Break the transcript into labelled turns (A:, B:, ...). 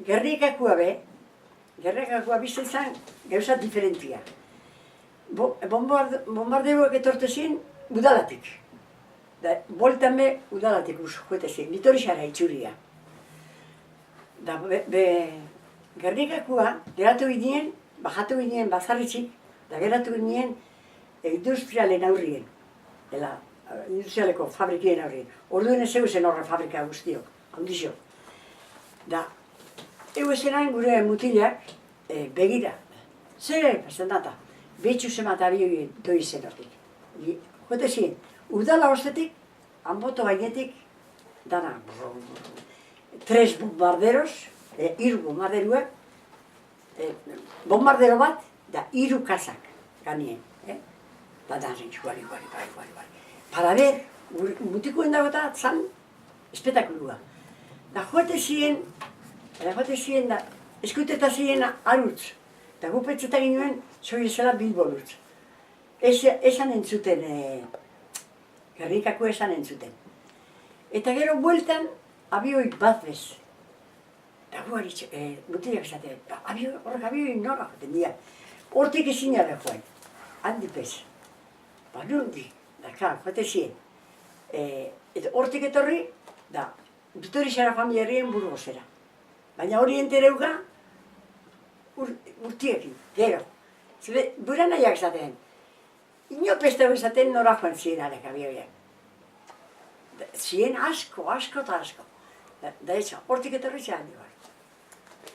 A: Gernikakua bizten zen gauza diferentia. Bombardeoak etorte ziren udalatik. Boltan be udalatik joete ziren, Bitorixara itxuria. Gernikakua geratu ginen, bajatu ginen bazarritxik, da geratu ginen industrialen aurrien. Industrialeko fabrikien aurrien. Orduen ez zen horre fabrika guztiok, handixo. Da, eguezenan gure mutilak begira. Zer, pasten data, behitxu zemat abioi doi zen hortik. Jote ziren, udala ostetik, hanboto bainetik, dana, tres bombarderos, hiru bombarderuak, bombardero bat, da hiru kasak ganien. Da danzen, guari. Para ber, mutikoen dago eta zan, espetakulua. Da joate ziren, da, eskuteta ziren arutz. Da gupetzeta ginoen, zoi zela bilbolutz. Esan entzuten, Gernikako esan entzuten. Eta gero bueltan, abioi bat bez. Da guari, mutilak esaten, horrek abioi nora joten dira. Hortik ezin gara joan, handi pez. Ba nundi, da klar, joate ziren. Eta hortik etorri, da, Bitorixara familiarien Burgosera. Baina hori entereuga, urtiekin, gero. Zebe, bura nahiak esaten. Inopestau esaten nora joan ziren arek abioiak. Ziren asko eta asko. Da etxa, hortik etorri ziren handi bar.